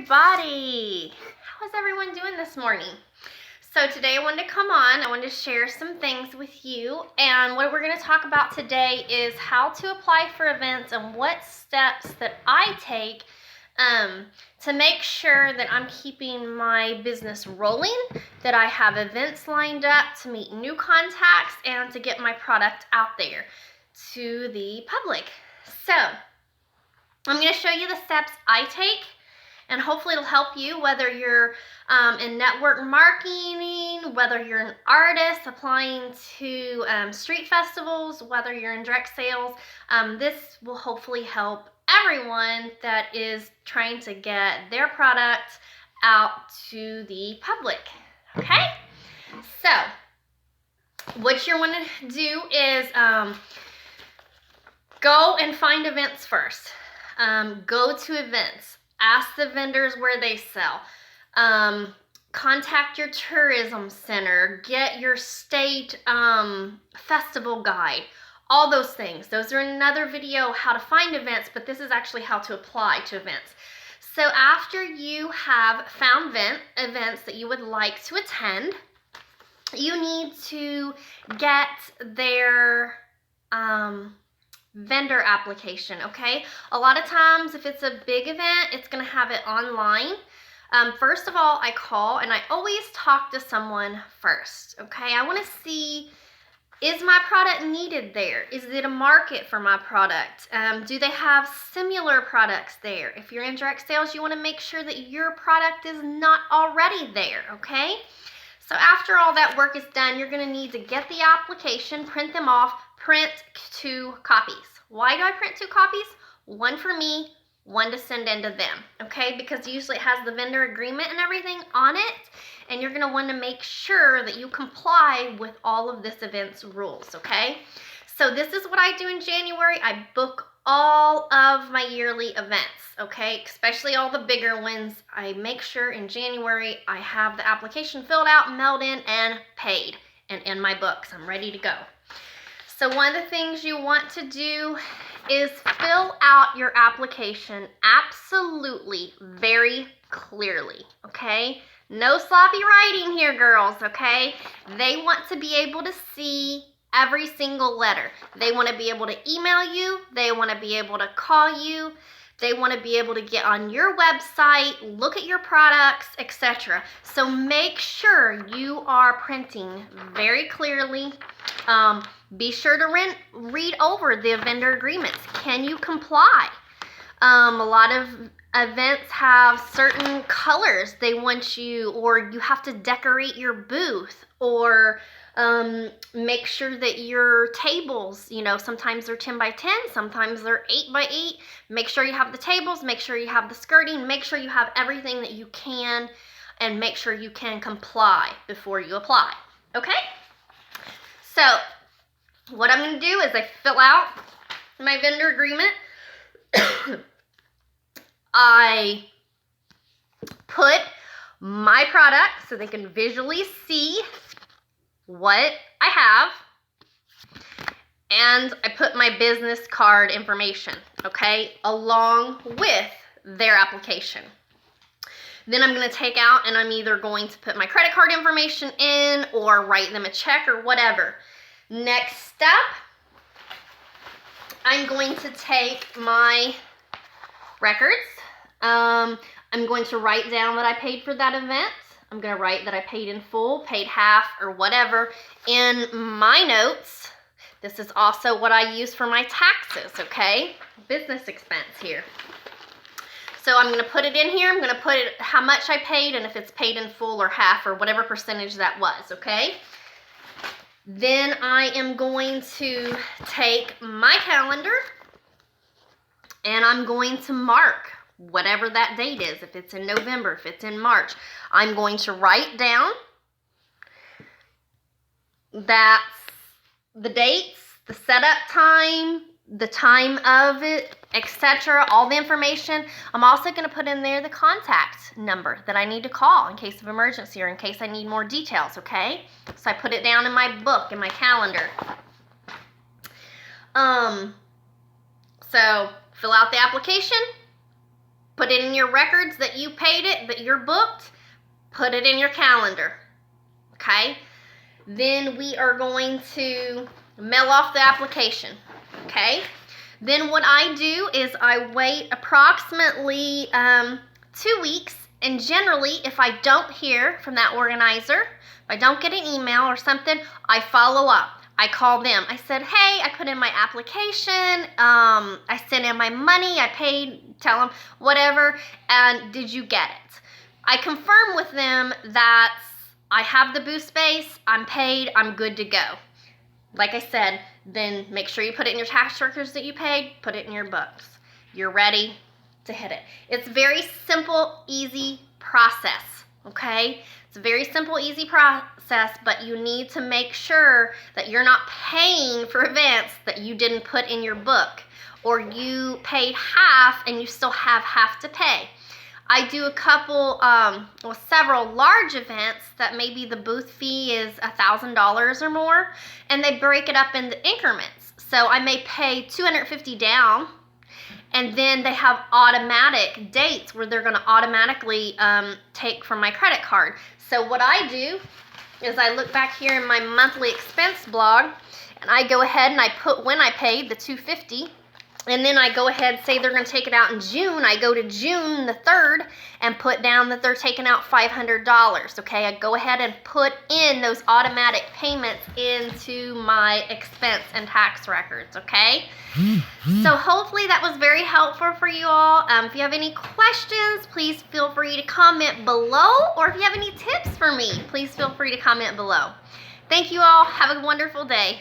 everybody. How is everyone doing this morning? So today I wanted to come on, I wanted to share some things with you, and what we're going to talk about today is how to apply for events and what steps that I take to make sure that I'm keeping my business rolling, that I have events lined up to meet new contacts and to get my product out there to the public. So I'm going to show you the steps I take, and hopefully it'll help you, whether you're in network marketing, whether you're an artist applying to street festivals, whether you're in direct sales. This will hopefully help everyone that is trying to get their product out to the public. Okay? So what you want to do is go and find events first. Go to events. Ask the vendors where they sell. Contact your tourism center. Get your state festival guide. All those things. Those are another video, how to find events, but this is actually how to apply to events. So after you have found events that you would like to attend, you need to get their vendor application, okay? A lot of times, if it's a big event, it's gonna have it online. First of all, I call and I always talk to someone first, okay? I wanna see, is my product needed there? Is it a market for my product? Do they have similar products there? If you're in direct sales, you wanna make sure that your product is not already there, okay? So after all that work is done, you're gonna need to get the application, print them off, print 2 copies. Why do I print 2 copies? One for me, one to send in to them, okay? Because usually it has the vendor agreement and everything on it, and you're gonna wanna make sure that you comply with all of this event's rules, okay? So this is what I do in January. I book all of my yearly events, okay? Especially all the bigger ones. I make sure in January I have the application filled out, mailed in, and paid, and in my books. I'm ready to go. So one of the things you want to do is fill out your application absolutely very clearly, okay? No sloppy writing here, girls, okay? They want to be able to see every single letter. They want to be able to email you. They want to be able to call you. They want to be able to get on your website, look at your products, etc. So make sure you are printing very clearly. Be sure to read over the vendor agreements. Can you comply? A lot of events have certain colors they want you, or you have to decorate your booth, or make sure that your tables, you know, sometimes they're 10 by 10, sometimes they're 8 by 8. Make sure you have the tables, make sure you have the skirting, make sure you have everything that you can, and make sure you can comply before you apply, okay? So what I'm going to do is I fill out my vendor agreement. I put my product so they can visually see what I have, and I put my business card information, okay, along with their application. Then I'm going to take out and I'm either going to put my credit card information in or write them a check or whatever. Next step, I'm going to take my records. I'm going to write down that I paid for that event. I'm going to write that I paid in full, paid half, or whatever in my notes. This is also what I use for my taxes, okay? Business expense here. So I'm going to put it in here. I'm going to put it how much I paid and if it's paid in full or half or whatever percentage that was, okay? Then I am going to take my calendar and I'm going to mark whatever that date is. If it's in November, if it's in March, I'm going to write down that's the dates, the setup time, the time of it, etc. All the information. I'm also going to put in there the contact number that I need to call in case of emergency or in case I need more details, okay? So I put it down in my book, in my calendar. So fill out the application, Put it in your records that you paid it, that you're booked. Put it in your calendar, okay? Then we are going to mail off the application, okay? Then what I do is I wait approximately 2 weeks, and generally if I don't hear from that organizer, if I don't get an email or something, I follow up. I call them. I said, hey, I put in my application, I sent in my money, I paid, tell them whatever, and did you get it? I confirm with them that I have the booth space, I'm paid, I'm good to go. Like I said, then make sure you put it in your tax records that you paid, put it in your books. You're ready to hit it. It's a very simple, easy process, okay? It's a very simple, easy process, but you need to make sure that you're not paying for events that you didn't put in your book, or you paid half and you still have half to pay. I do a couple, several large events that maybe the booth fee is $1,000 or more, and they break it up into increments. So I may pay $250 down, and then they have automatic dates where they're going to automatically take from my credit card. So what I do is I look back here in my monthly expense blog, and I go ahead and I put when I paid the $250. And then I go ahead and say they're going to take it out in June. I go to June the 3rd and put down that they're taking out $500, okay? I go ahead and put in those automatic payments into my expense and tax records, okay? So hopefully that was very helpful for you all. If you have any questions, please feel free to comment below. Or if you have any tips for me, please feel free to comment below. Thank you all. Have a wonderful day.